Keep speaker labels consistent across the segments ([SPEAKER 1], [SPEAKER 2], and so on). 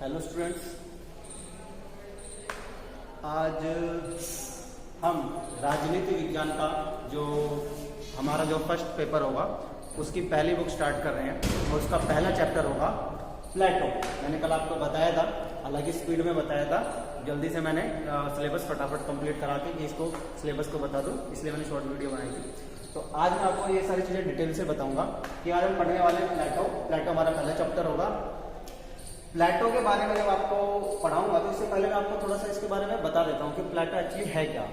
[SPEAKER 1] Hello students, आज हम राजनीति विज्ञान का जो हमारा जो फर्स्ट पेपर होगा उसकी पहली बुक स्टार्ट कर रहे हैं और उसका पहला चैप्टर होगा प्लेटो। मैंने कल आपको बताया था, हालांकि स्पीड में बताया था, जल्दी से मैंने सिलेबस फटाफट कंप्लीट करा के कि इसको सिलेबस को बता दूं, इसलिए मैंने शॉर्ट वीडियो बनाई थी। तो आज मैं आपको ये सारी चीज़ें डिटेल से बताऊंगा कि आज हम पढ़ने वाले प्लेटो हमारा पहला चैप्टर होगा। प्लेटो के बारे में जब आपको पढ़ाऊंगा तो इससे पहले मैं आपको थोड़ा सा इसके बारे में बता देता हूँ कि प्लेटो एक्चुअली है क्या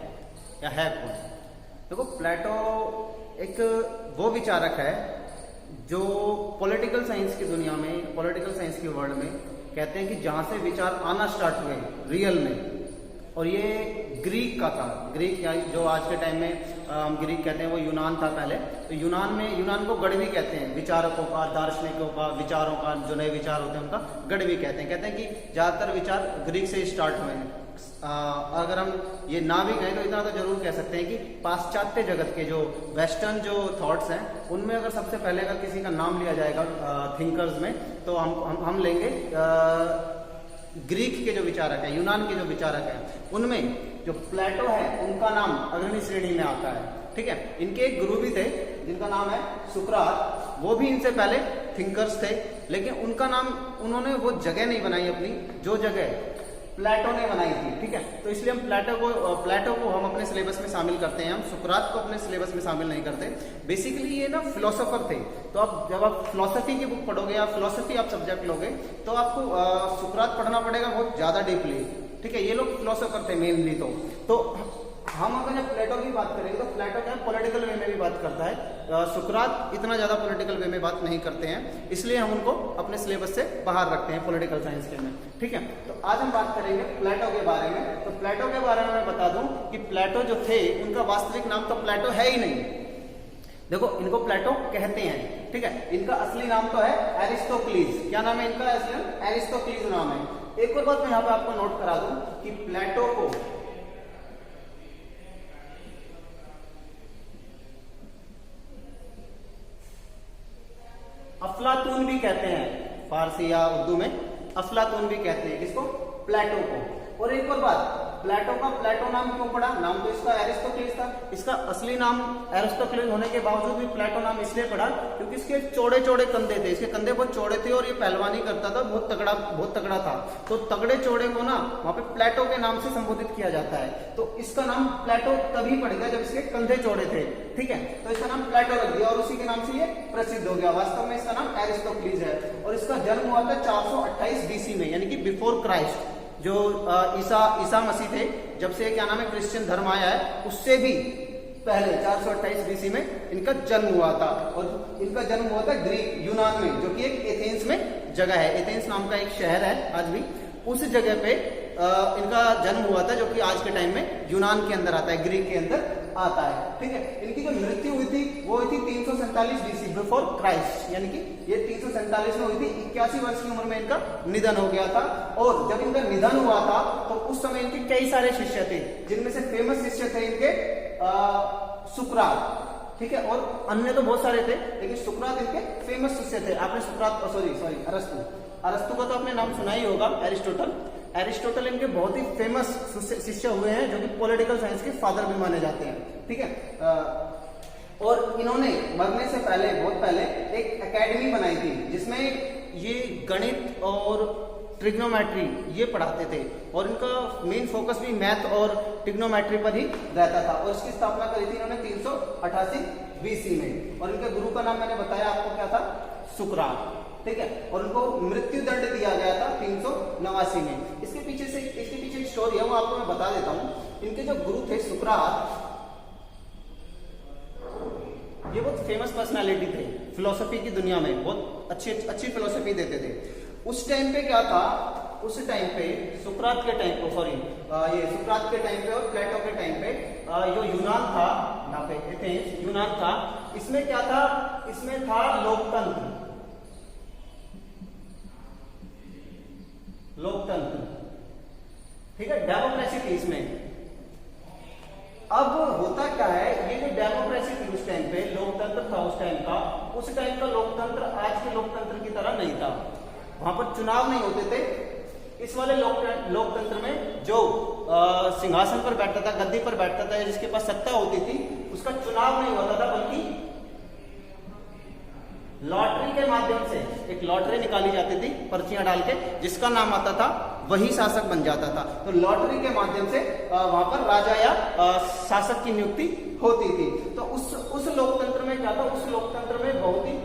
[SPEAKER 1] या है कौन। देखो, प्लेटो एक वो विचारक है जो पॉलिटिकल साइंस की दुनिया में, पॉलिटिकल साइंस की वर्ल्ड में कहते हैं कि जहां से विचार आना स्टार्ट हुए रियल में, और ये ग्रीक का था। ग्रीक या जो आज के टाइम में हम ग्रीक कहते हैं वो यूनान था पहले। तो यूनान को गढ़वी कहते हैं, विचारकों का, दार्शनिकों का, विचारों का, जो नए विचार होते हैं उनका गढ़वी कहते हैं। कहते हैं कि ज्यादातर विचार ग्रीक से स्टार्ट हुए हैं। अगर हम ये ना भी कहें तो इतना तो जरूर कह सकते हैं कि पाश्चात्य जगत के जो वेस्टर्न जो थॉट्स हैं उनमें अगर सबसे पहले अगर किसी का नाम लिया जाएगा थिंकर्स में, तो हम लेंगे ग्रीक के जो विचारक है, यूनान के जो विचारक है, उनमें जो प्लेटो है उनका नाम अग्रणी श्रेणी में आता है। ठीक है, इनके एक गुरु भी थे जिनका नाम है सुकरात। वो भी इनसे पहले थिंकर्स थे, लेकिन उनका नाम, उन्होंने वो जगह नहीं बनाई अपनी जो जगह प्लेटो ने बनाई थी। ठीक है, तो इसलिए हम प्लेटो को हम अपने सिलेबस में शामिल करते हैं। हम सुकरात को अपने सिलेबस में शामिल नहीं करते। बेसिकली ये ना फिलोसोफर थे। तो आप जब आप फिलोसफी की बुक पढ़ोगे या फिलोसफी आप सब्जेक्ट लोगे तो आपको सुकरात पढ़ना पड़ेगा बहुत ज्यादा डीपली। ठीक है, ये लोग फिलोसोफर थे मेनली। तो हम अगर जब प्लेटो की बात करेंगे तो प्लेटो क्या पॉलिटिकल वे में भी बात करता है। सुकरात इतना ज्यादा पॉलिटिकल वे में बात नहीं करते हैं, इसलिए हम उनको अपने सिलेबस से बाहर रखते हैं पॉलिटिकल साइंस के में। ठीक है, तो आज हम बात करेंगे प्लेटो के बारे में। तो प्लेटो के बारे में मैं बता दूं कि प्लेटो जो थे उनका वास्तविक नाम तो प्लेटो है ही नहीं। देखो, इनको प्लेटो कहते हैं। ठीक है, इनका असली नाम तो है एरिस्टोक्लीज। क्या नाम है इनका? असली एरिस्टोक्लीज नाम है। एक और बात मैं यहाँ पे आपको नोट करा दूं कि प्लेटो को अफलातून भी कहते हैं, फारसी या उर्दू में अफलातून भी कहते हैं किसको? प्लेटो को। और एक और बात, प्लेटो का प्लेटो नाम क्यों पड़ा? नाम तो इसका एरिस्टोक्लीज था। इसका असली नाम एरिस्टोक्लीज होने के बावजूद भी प्लेटो नाम इसलिए पड़ा क्योंकि इसके चौड़े चौड़े कंधे थे। इसके कंधे बहुत चौड़े थे और ये पहलवानी करता था, बहुत तगड़ा था। तो तगड़े चौड़े को ना वहां पे प्लेटो के नाम से संबोधित किया जाता है। तो इसका नाम प्लेटो तभी पड़ गया जब इसके कंधे चौड़े थे। ठीक है, तो इसका नाम प्लेटो रख दिया और उसी के नाम से ये प्रसिद्ध हो गया। वास्तव में इसका नाम एरिस्टोक्लीज है और इसका जन्म हुआ था 428 बीसी में, यानी कि बिफोर क्राइस्ट। जो ईसा मसीह थे, जब से क्या नाम है क्रिश्चियन धर्म आया है, उससे भी पहले 428 बीसी में इनका जन्म हुआ था। और इनका जन्म हुआ था ग्रीक, यूनान में, जो कि एक एथेंस में जगह है। एथेंस नाम का एक शहर है आज भी, उस जगह पे इनका जन्म हुआ था, जो कि आज के टाइम में यूनान के अंदर आता है, ग्रीक के अंदर आता है। ठीक है, इनकी जो मृत्यु हुई थी वो हुई थी 347 बीसी बिफोर क्राइस्ट, यानी कि ये 347 में हुई थी। 81 वर्ष की उम्र में इनका निधन हो गया था। और जब इनका निधन हुआ था तो उस समय इनके कई सारे शिष्य थे, जिनमें से फेमस शिष्य थे इनके सुकरात। ठीक है, और अन्य तो बहुत सारे थे, लेकिन सुकरात इनके फेमस शिष्य थे। आपने सुकरात, अरस्तु का तो आपने नाम सुना ही होगा। एरिस्टोटल इनके बहुत ही फेमस शिष्य हुए हैं, जो कि पॉलिटिकल साइंस के फादर भी माने जाते हैं। ठीक है, और इन्होंने मरने से पहले, बहुत पहले, एक एकेडमी बनाई थी जिसमें ये गणित और ट्रिग्नोमेट्री ये पढ़ाते थे। और इनका मेन फोकस भी मैथ और ट्रिग्नोमेट्री पर ही रहता था। और इसकी स्थापना करी थी इन्होंने 388 बीसी में। और इनके गुरु का नाम मैंने बताया आपको, क्या था? सुकरात। ठीक है, और उनको मृत्यु दंड दिया गया था 389 में। इसके पीछे एक स्टोरी है, वो आपको मैं बता देता हूँ। इनके जो गुरु थे सुकरात, ये बहुत फेमस पर्सनालिटी थे फिलोसफी की दुनिया में, बहुत अच्छी फिलोसफी देते थे। उस टाइम पे क्या था, उस टाइम पे सुकरात के टाइम पे, सुकरात के टाइम पे और प्लेटो के टाइम पे जो यूनान था, यहाँ पे एथेंस यूनान था, इसमें क्या था? इसमें था लोकतंत्र। ठीक है, डेमोक्रेसी थी इसमें। अब होता क्या है, ये जो डेमोक्रेसी थी उस टाइम पे, लोकतंत्र था उस टाइम का लोकतंत्र आज के लोकतंत्र की तरह नहीं था। वहां पर चुनाव नहीं होते थे, इस वाले लोकतंत्र में जो सिंहासन पर बैठता था, गद्दी पर बैठता था, जिसके पास सत्ता होती थी, उसका चुनाव नहीं होता था, बल्कि लॉटरी के माध्यम से एक लॉटरी निकाली जाती थी पर्चियां डाल के, जिसका नाम आता था वही शासक बन जाता था। तो लॉटरी के माध्यम से वहां पर राजा या शासक की नियुक्ति होती थी। तो उस लोकतंत्र में क्या था, उस लोकतंत्र में बहुत ही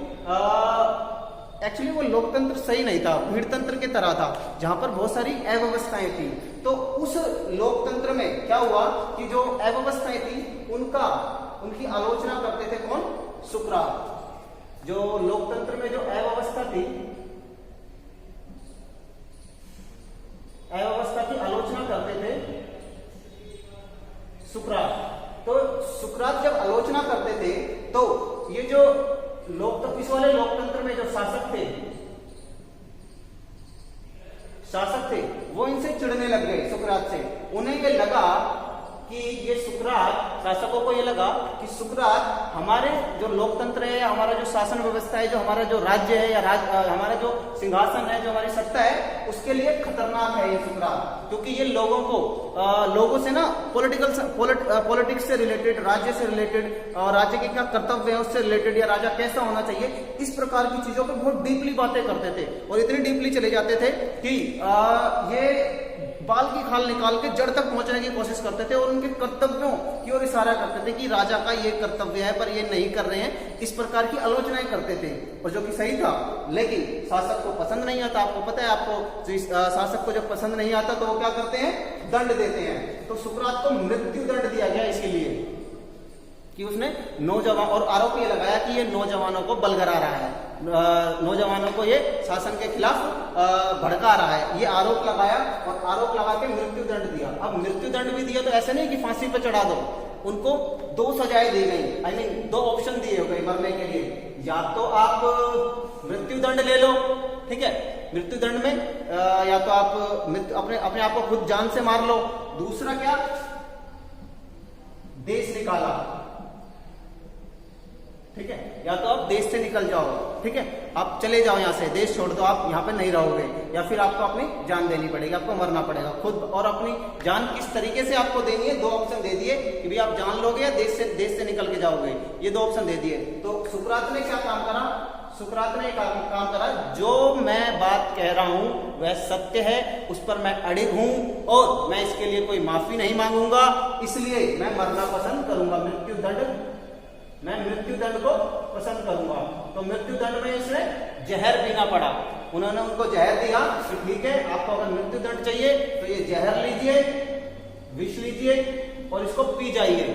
[SPEAKER 1] एक्चुअली वो लोकतंत्र सही नहीं था, भीड़तंत्र की तरह था, जहां पर बहुत सारी अव्यवस्थाएं थी। तो उस लोकतंत्र में क्या हुआ कि जो अव्यवस्थाएं थी उनकी आलोचना करते थे कौन? सुकरात। जो लोकतंत्र में जो अव्यवस्था थी, अव्यवस्था की आलोचना करते थे सुकरात। तो सुकरात जब आलोचना करते थे तो ये जो इस वाले लोकतंत्र में जो शासक थे वो इनसे चिढ़ने लग गए सुकरात से। उन्हें ये लगा कि ये सुकरात, शासकों को ये लगा कि सुकरात हमारे जो लोकतंत्र है, हमारा जो शासन व्यवस्था है, जो हमारा जो राज्य है या हमारा जो सिंहासन है, जो हमारी सत्ता है, उसके लिए खतरनाक है ये सुकरात। क्योंकि ये लोगों से ना पॉलिटिक्स से रिलेटेड, राज्य से रिलेटेड, राज्य के क्या कर्तव्य है उससे रिलेटेड, या राजा कैसा होना चाहिए, इस प्रकार की चीजों पर बहुत डीपली बातें करते थे। और इतनी डीपली चले जाते थे कि ये बाल की खाल निकाल के जड़ तक पहुंचने की कोशिश करते थे और उनके कर्तव्यों की ओर इशारा करते थे कि राजा का ये कर्तव्य है पर ये नहीं कर रहे हैं, इस प्रकार की आलोचनाएं करते थे। और जो कि सही था, लेकिन शासक को पसंद नहीं आता। आपको पता है, आपको शासक को जब पसंद नहीं आता तो वो क्या करते हैं? दंड देते हैं। तो सुकरात को मृत्यु दंड दिया गया इसीलिए कि उसने नौजवान, और आरोप ये लगाया कि ये नौजवानों को बलगरा रहा है, नौजवानों को ये शासन के खिलाफ भड़का रहा है, ये आरोप लगाया और आरोप लगा के मृत्यु दंड दिया। अब मृत्यु दंड भी दिया तो ऐसे नहीं कि फांसी पे चढ़ा दो, उनको 2 सजाएं दी गई। आई मीन 2 ऑप्शन दिए हो गए मरने के लिए। या तो आप मृत्यु दंड ले लो, ठीक है, मृत्यु दंड में या तो आप अपने आप को खुद जान से मार लो। दूसरा क्या? देश निकाला, ठीक है, या तो आप देश से निकल जाओ, ठीक है, आप चले जाओ यहाँ से, देश छोड़ दो, आप यहाँ पे नहीं रहोगे, या फिर आपको अपनी जान देनी पड़ेगी, आपको मरना पड़ेगा खुद। और अपनी जान किस तरीके से आपको देनी है, 2 ऑप्शन दे दिए कि भाई आप जान लोगे या देश से निकल के जाओगे, ये 2 ऑप्शन दे दिए। तो सुकरात ने क्या काम करा? सुकरात ने काम करा, जो मैं बात कह रहा हूं वह सत्य है, उस पर मैं अड़िग हूं और मैं इसके लिए कोई माफी नहीं मांगूंगा, इसलिए मैं मरना पसंद करूंगा, मैं मृत्यु दंड को पसंद करूंगा। तो मृत्यु दंड में इसने जहर पीना पड़ा। उन्होंने उनको जहर दिया कि ठीक है, आपको अगर मृत्यु दंड चाहिए तो ये जहर लीजिए, विष लीजिए और इसको पी जाइए।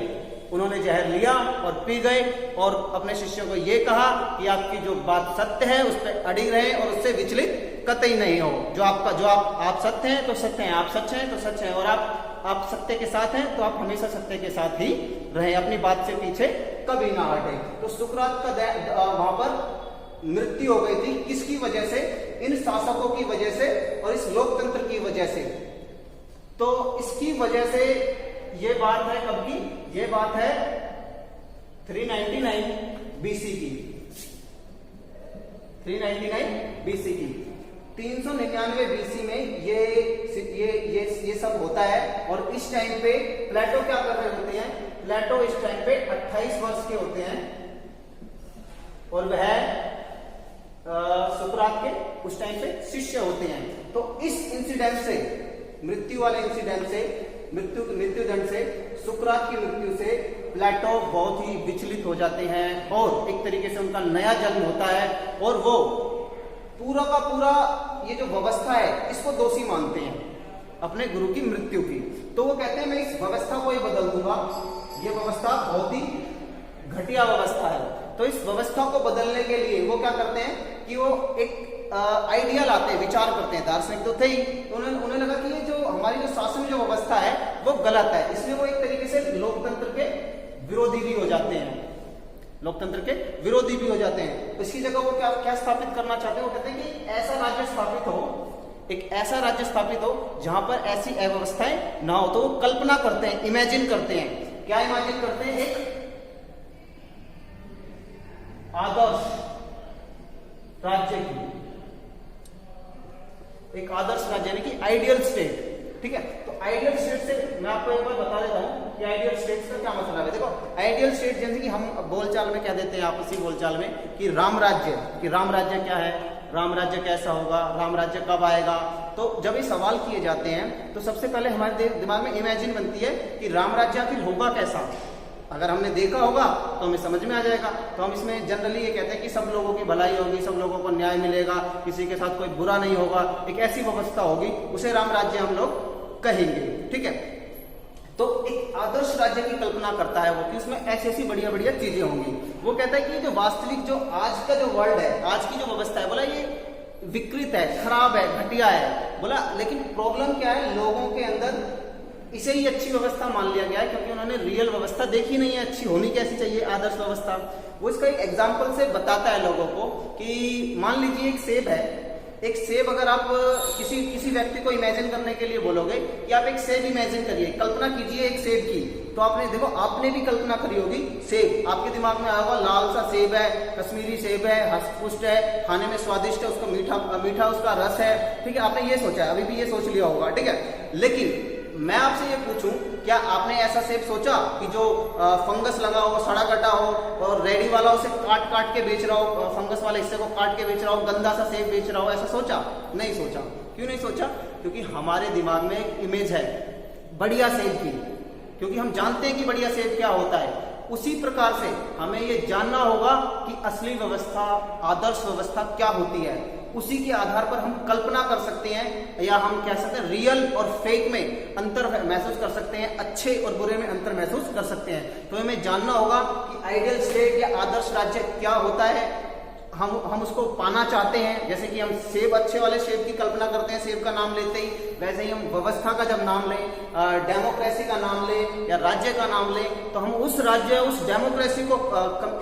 [SPEAKER 1] उन्होंने जहर लिया और पी गए और अपने शिष्यों को ये कहा कि आपकी जो बात सत्य है उस पर अड़ी रहे और उससे विचलित कतई नहीं हो। जो आप सत्य हैं तो सत्य हैं, आप सच हैं तो सच हैं, और आप सत्य के साथ हैं तो आप हमेशा सत्य के साथ ही रहे, अपनी बात से पीछे कभी ना हटे। तो सुकरात का वहां पर मृत्यु हो गई थी। किसकी वजह से? इन शासकों की वजह से और इस लोकतंत्र की वजह से। तो इसकी वजह से ये बात है कब की? ये बात है 399 बीसी की। 399 बीसी की 399 बीसी में ये सब होता है। और इस टाइम पे प्लेटो क्या कर रहे होते हैं? प्लेटो इस टाइम पे 28 वर्ष के होते हैं और वह सुकरात के उस टाइम पे शिष्य होते हैं। तो इस इंसिडेंट से, मृत्यु वाले इंसिडेंट से, मृत्यु दंड से, सुकरात की मृत्यु से प्लेटो बहुत ही विचलित हो जाते हैं और एक तरीके से उनका नया जन्म होता है और वो पूरा का पूरा ये जो व्यवस्था है इसको दोषी मानते हैं अपने गुरु की मृत्यु की। तो वो कहते हैं मैं इस व्यवस्था को ही बदल दूंगा, ये व्यवस्था बहुत ही घटिया व्यवस्था है। तो इस व्यवस्था को बदलने के लिए वो क्या करते हैं कि वो एक आइडिया लाते हैं, विचार करते हैं। दार्शनिक तो थे ही, तो उन्हें लगा कि ये जो हमारी जो शासन जो व्यवस्था है वो गलत है, इसलिए वो एक तरीके से लोकतंत्र के विरोधी भी हो जाते हैं, लोकतंत्र के विरोधी भी हो जाते हैं। तो इसकी जगह वो क्या स्थापित करना चाहते हैं? वो कहते हैं कि ऐसा राज्य स्थापित हो, एक ऐसा राज्य स्थापित हो जहां पर ऐसी अव्यवस्थाएं ना हो। तो वो कल्पना करते हैं, इमेजिन करते हैं। क्या इमेजिन करते हैं? एक आदर्श राज्य की, एक आदर्श राज्य यानी कि आइडियल स्टेट, ठीक है। तो आइडियल स्टेट से मैं आपको एक बार बता देता हूँ कि आइडियल स्टेट का क्या मतलब है। देखो आइडियल स्टेट जैसे कि हम बोलचाल में क्या देते हैं, आपसी बोलचाल में, कि राम राज्य क्या है, राम राज्य कैसा होगा, राम राज्य कब आएगा। तो जब ये सवाल किए जाते हैं तो सबसे पहले हमारे दिमाग में इमेजिन बनती है कि राम राज्य आखिर होगा कैसा। अगर हमने देखा होगा तो हमें समझ में आ जाएगा। तो हम इसमें जनरली ये कहते हैं कि सब लोगों की भलाई होगी, सब लोगों को न्याय मिलेगा, किसी के साथ कोई बुरा नहीं होगा, एक ऐसी व्यवस्था होगी, उसे राम राज्य हम लोग कहेंगे, ठीक है। तो एक आदर्श राज्य की कल्पना करता है वो कि उसमें ऐसी ऐसी बढ़िया बढ़िया चीजें होंगी। वो कहता है कि जो वास्तविक जो आज का जो वर्ल्ड है, आज की जो व्यवस्था है, बोला ये विकृत है, खराब है, घटिया है, बोला। लेकिन प्रॉब्लम क्या है, लोगों के अंदर इसे ही अच्छी व्यवस्था मान लिया गया है, क्योंकि उन्होंने रियल व्यवस्था देखी नहीं है, अच्छी होनी कैसी चाहिए आदर्श व्यवस्था। वो इसका एक एग्जाम्पल से बताता है लोगों को कि मान लीजिए एक सेब है, एक सेब अगर आप किसी व्यक्ति को इमेजिन करने के लिए बोलोगे कि आप एक सेब इमेजिन करिए, कल्पना कीजिए एक सेब की, तो आपने देखो आपने भी कल्पना करी होगी सेब, आपके दिमाग में आया होगा लाल सा सेब है, कश्मीरी सेब है, हष्टपुष्ट है, खाने में स्वादिष्ट है, उसका मीठा उसका रस है, ठीक है। आपने ये सोचा है, अभी भी ये सोच लिया होगा, ठीक है। लेकिन मैं आपसे ये पूछूं, क्या आपने ऐसा सेब सोचा कि जो फंगस लगा हो, सड़ा कटा हो, और रेडी वाला उसे काट काट के बेच रहा हो, फंगस वाले हिस्से को काट के बेच रहा हो, गंदा सा सेब बेच रहा हो, ऐसा सोचा? नहीं सोचा। क्यों नहीं सोचा? क्योंकि हमारे दिमाग में एक इमेज है बढ़िया सेब की, क्योंकि हम जानते हैं कि बढ़िया सेब क्या होता है। उसी प्रकार से हमें ये जानना होगा कि असली व्यवस्था, आदर्श व्यवस्था क्या होती है। उसी के आधार पर हम कल्पना कर सकते हैं, या हम कह सकते हैं रियल और फेक में अंतर महसूस कर सकते हैं, अच्छे और बुरे में अंतर महसूस कर सकते हैं। तो हमें जानना होगा कि आइडियल स्टेट या आदर्श राज्य क्या होता है, हम उसको पाना चाहते हैं। जैसे कि हम सेब, अच्छे वाले सेब की कल्पना करते हैं सेब का नाम लेते ही, वैसे ही हम व्यवस्था का जब नाम लें, डेमोक्रेसी का नाम लें या राज्य का नाम लें, तो हम उस राज्य, उस डेमोक्रेसी को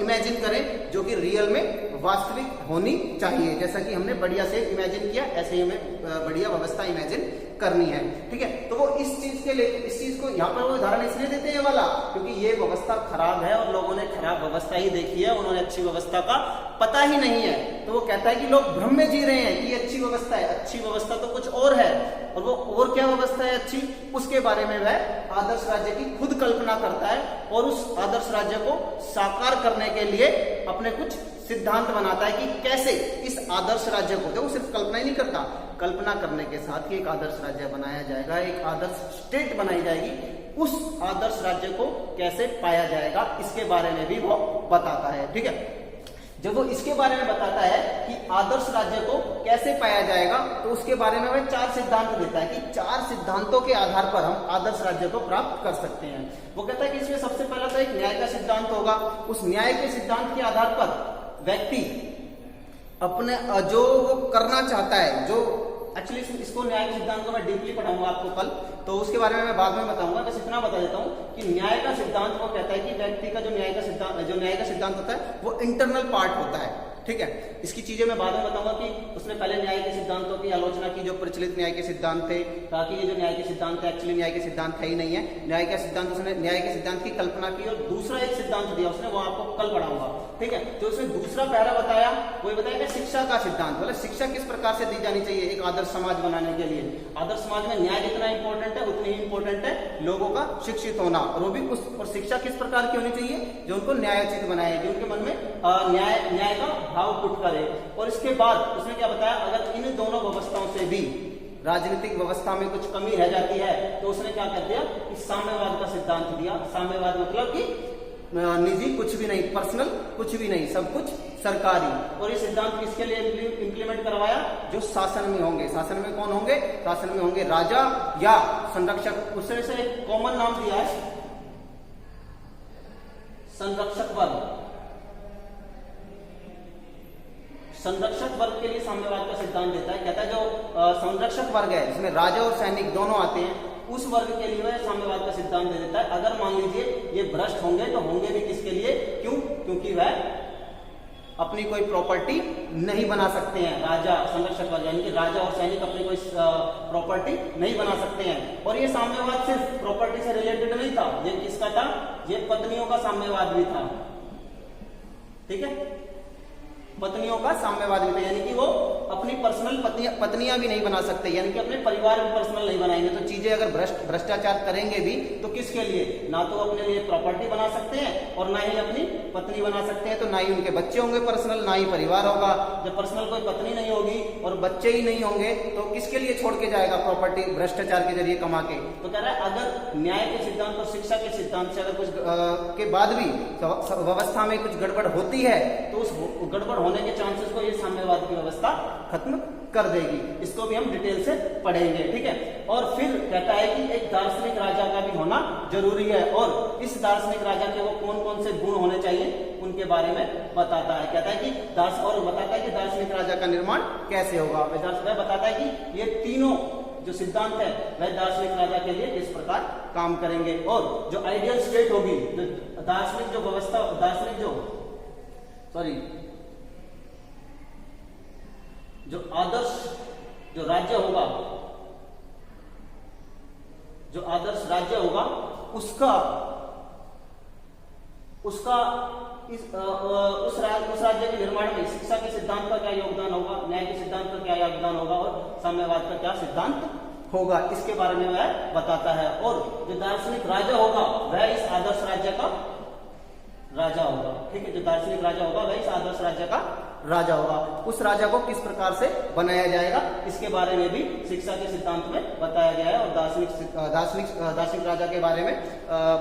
[SPEAKER 1] इमेजिन करें जो कि रियल में वास्तविक होनी चाहिए। जैसा कि हमने बढ़िया सेब इमेजिन किया, ऐसे ही हमें बढ़िया व्यवस्था इमेजिन करनी है, ठीक है। तो वो इस चीज को यहाँ पर वो उदाहरण इसलिए देते हैं वाला, क्योंकि ये व्यवस्था खराब है और लोगों ने खराब व्यवस्था ही देखी है, उन्होंने अच्छी व्यवस्था का पता ही नहीं है। तो वो कहता है कि लोग भ्रम में जी रहे हैं कि ये अच्छी व्यवस्था है, अच्छी व्यवस्था तो कुछ और है, और वो और क्या व्यवस्था है अच्छी, उसके बारे में वह आदर्श राज्य की खुद कल्पना करता है, और उस आदर्श राज्य को साकार करने के लिए अपने कुछ सिद्धांत बनाता है कि कैसे इस आदर्श राज्य को, देखो सिर्फ कल्पना ही नहीं करता, कल्पना करने के साथ ही एक आदर्श राज्य बनाया जाएगा, एक आदर्श स्टेट बनाई जाएगी, उस आदर्श राज्य को कैसे पाया जाएगा इसके बारे में भी वो बताता है, ठीक है। जब वो इसके बारे में बताता है कि आदर्श राज्य को कैसे पाया जाएगा, तो उसके बारे में वह 4 सिद्धांत देता है कि 4 सिद्धांतों के आधार पर हम आदर्श राज्य को प्राप्त कर सकते हैं। वो कहता है कि इसमें सबसे पहला तो एक न्याय का सिद्धांत होगा। उस न्याय के सिद्धांत के आधार पर व्यक्ति अपने जो वो करना चाहता है, जो एक्चुअली इसको न्याय के सिद्धांत को मैं डीपली पढ़ाऊंगा आपको कल, तो उसके बारे में मैं बाद में बताऊंगा। बस इतना बता देता हूं कि न्याय का सिद्धांत वो कहता है कि व्यक्ति का जो न्याय का सिद्धांत होता है वो इंटरनल पार्ट होता है, ठीक है। इसकी चीजें मैं बाद में बताऊंगा कि उसने पहले न्याय के सिद्धांतों की आलोचना की, जो प्रचलित न्याय के सिद्धांत थे, ताकि ये जो न्याय के सिद्धांत है एक्चुअली न्याय के सिद्धांत है ही नहीं है। न्याय का सिद्धांत, उसने न्याय के सिद्धांत की कल्पना की और दूसरा एक सिद्धांत दिया उसने, वो आपको कल पढ़ाऊंगा, ठीक है। तो उसने दूसरा पहला बताया, वो बताया कि शिक्षा का सिद्धांत, मतलब शिक्षा किस प्रकार से दी जानी चाहिए एक आदर्श समाज बनाने के लिए। आदर्श समाज में न्याय जितना इंपॉर्टेंट है उतनी ही इंपॉर्टेंट है लोगों का शिक्षित होना, और वो भी और शिक्षा किस प्रकार की होनी चाहिए, जो उनको न्यायोचित बनाए, जो उनके मन में न्याय का भाव पुट करे। और इसके बाद उसने क्या बताया, अगर इन दोनों व्यवस्थाओं से भी राजनीतिक व्यवस्था में कुछ कमी रह जाती है, तो उसने क्या कर दिया कि साम्यवाद का सिद्धांत दिया। साम्यवाद मतलब कि निजी कुछ भी नहीं, पर्सनल कुछ भी नहीं, सब कुछ सरकारी। और ये सिद्धांत किसके लिए इंप्लीमेंट करवाया, जो शासन में होंगे। शासन में कौन होंगे, शासन में होंगे राजा या संरक्षक। उसने से एक कॉमन नाम दिया है संरक्षक वर्ग। संरक्षक वर्ग के लिए साम्यवाद का सिद्धांत देता है, कहता है जो संरक्षक वर्ग है जिसमें राजा और सैनिक दोनों आते हैं, उस वर्ग के लिए वह साम्यवाद का सिद्धांत दे देता है। अगर मान लीजिए ये भ्रष्ट होंगे तो होंगे भी किसके लिए, क्यों, क्योंकि वह अपनी कोई प्रॉपर्टी नहीं बना सकते हैं। राजा, संरक्षक वर्ग यानी कि राजा और सैनिक अपनी कोई प्रॉपर्टी नहीं बना सकते हैं। और ये साम्यवाद सिर्फ प्रॉपर्टी से रिलेटेड नहीं था, ये किसका था, ये पत्नियों का साम्यवाद भी था, ठीक है। पत्नियों का साम्यवाद भी था, यानी कि वो अपनी पर्सनल पत्नियां भी नहीं बना सकते, यानी कि अपने परिवार भी पर्सनल नहीं बनाएंगे। तो चीजें अगर भ्रष्टाचार करेंगे भी तो किसके लिए, ना तो अपने लिए प्रॉपर्टी बना सकते हैं और ना ही अपनी पत्नी बना सकते हैं, तो ना ही उनके बच्चे होंगे पर्सनल, ना ही परिवार होगा। जब पर्सनल कोई पत्नी नहीं होगी और बच्चे ही नहीं होंगे तो किसके लिए छोड़ के जाएगा प्रॉपर्टी भ्रष्टाचार के जरिए कमा के। तो कह रहा है अगर न्याय के सिद्धांत और शिक्षा के सिद्धांत से अगर कुछ के बाद भी व्यवस्था में कुछ गड़बड़ होती है तो उस गड़बड़ होने के चांसेस को ये साम्यवाद की व्यवस्था खत्म कर देगी। इसको भी हम डिटेल से पढ़ेंगे, ठीक है। और फिर कहता है कि एक दार्शनिक राजा का भी होना जरूरी है, और इस दार्शनिक राजा के वो कौन कौन से गुण होने चाहिए उनके बारे में बताता है। कहता है कि और बताता है कि दार्शनिक राजा का निर्माण कैसे होगा। वह बताता है कि ये तीनों जो सिद्धांत है वह दार्शनिक राजा के लिए इस प्रकार काम करेंगे, और जो आइडियल स्टेट होगी, जो दार्शनिक जो व्यवस्था, दार्शनिक जो आदर्श जो राज्य होगा, जो आदर्श राज्य होगा उसका उस राज्य के निर्माण में शिक्षा के सिद्धांत का क्या योगदान होगा, न्याय के सिद्धांत का क्या योगदान होगा और साम्यवाद का क्या सिद्धांत होगा, इसके बारे में वह बताता है। और जो दार्शनिक राजा होगा वह इस आदर्श राज्य का राजा होगा, ठीक है। जो दार्शनिक राजा होगा वह इस आदर्श राज्य का राजा होगा। उस राजा को किस प्रकार से बनाया जाएगा इसके बारे में भी शिक्षा के सिद्धांत में बताया गया है, और दार्शनिक राजा के बारे में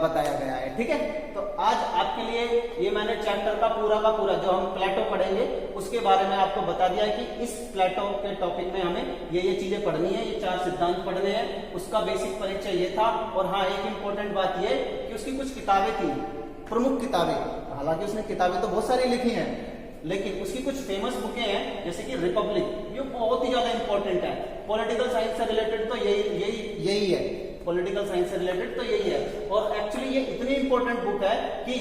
[SPEAKER 1] बताया गया है, ठीक है। तो आज आपके लिए ये मैंने चैप्टर का पूरा जो हम प्लेटो पढ़ेंगे उसके बारे में आपको बता दिया है कि इस प्लेटो के टॉपिक में हमें ये चीजें पढ़नी है, ये 4 सिद्धांत पढ़ने हैं। उसका बेसिक परिचय ये था। और हाँ, एक इंपॉर्टेंट बात ये कि उसकी कुछ किताबें थी, प्रमुख किताबें, हालांकि उसने किताबें तो बहुत सारी लिखी हैं, लेकिन उसकी कुछ फेमस बुकें हैं जैसे कि रिपब्लिक, ये बहुत ही ज्यादा इंपॉर्टेंट है। पॉलिटिकल साइंस से रिलेटेड तो यही है, पॉलिटिकल साइंस से रिलेटेड तो यही है। और एक्चुअली ये इतनी इंपॉर्टेंट बुक है कि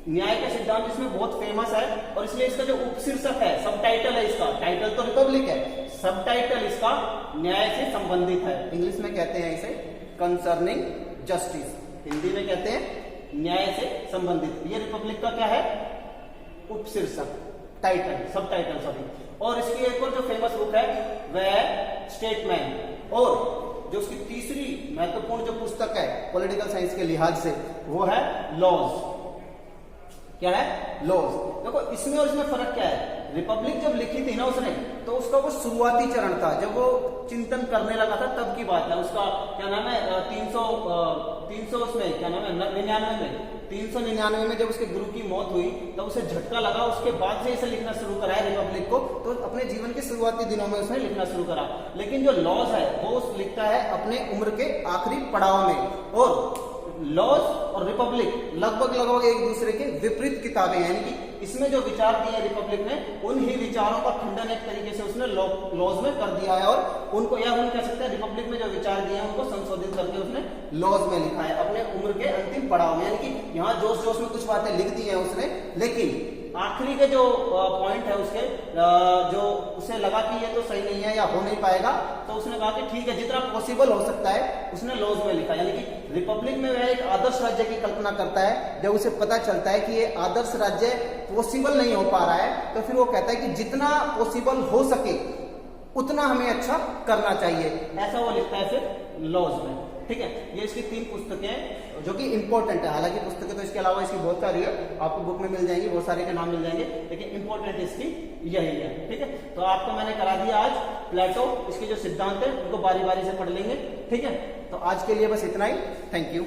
[SPEAKER 1] न्याय के सिद्धांत इसमें बहुत फेमस है, और इसलिए इसका जो उपशीर्षक है, सब टाइटल है इसका, टाइटल तो रिपब्लिक है, सब टाइटल इसका न्याय से संबंधित है। इंग्लिश में कहते हैं इसे कंसर्निंग जस्टिस, हिंदी में कहते हैं न्याय से संबंधित। ये रिपब्लिक का क्या है, उपशीर्षक, टाइटल, सब टाइटल सॉरी। और इसकी एक और जो फेमस बुक है वह स्टेटमैन, और जो उसकी तीसरी महत्वपूर्ण जो पुस्तक है पॉलिटिकल साइंस के लिहाज से वो है लॉज। क्या है, लॉज। देखो इसमें और इसमें फर्क क्या है। रिपब्लिक जब लिखी थी ना उसने, तो उसका वो शुरुआती चरण था, जब वो चिंतन करने लगा था तब की बात है। उसका क्या नाम है 300 उसमें क्या नाम है 399 में जब उसके गुरु की मौत हुई तब उसे झटका लगा, उसके बाद से इसे लिखना शुरू करा है रिपब्लिक को। तो अपने जीवन के शुरुआती दिनों में उसने लिखना शुरू करा। लेकिन जो लॉज है वो लिखता है अपने उम्र के आखिरी पड़ाव में। और लॉज और रिपब्लिक लगभग एक दूसरे के विपरीत किताबें हैं, यानी कि इसमें जो विचार दिए रिपब्लिक ने उन ही विचारों का खंडन एक तरीके से उसने लॉज में कर दिया है, और उनको यह हम कह सकते हैं रिपब्लिक में जो विचार दिए हैं उनको संशोधित करके उसने लॉज में लिखा है अपने उम्र के अंतिम पड़ाव में। यानी कि यहाँ जोश में कुछ बातें लिख दी हैं उसने, लेकिन आखिरी के जो पॉइंट है उसके जो उसे लगा कि ये तो सही नहीं है या हो नहीं पाएगा, तो उसने कहा कि ठीक है जितना पॉसिबल हो सकता है उसने लॉज में लिखा। यानी कि रिपब्लिक में वह एक आदर्श राज्य की कल्पना करता है। जब उसे पता चलता है कि ये आदर्श राज्य पॉसिबल नहीं हो पा रहा है तो फिर वो कहता है कि जितना पॉसिबल हो सके उतना हमें अच्छा करना चाहिए, ऐसा वो लिखता है फिर लॉज में, ठीक है। ये इसकी 3 पुस्तकें जो कि इंपॉर्टेंट है। हालांकि पुस्तकें तो इसके अलावा इसकी बहुत सारी है, आपको बुक में मिल जाएंगी, बहुत सारे के नाम मिल जाएंगे, लेकिन इंपॉर्टेंट इसकी यही है, ठीक है। तो आपको मैंने करा दिया आज प्लेटो, इसके जो सिद्धांत है उनको बारी बारी से पढ़ लेंगे, ठीक है। तो आज के लिए बस इतना ही, थैंक यू।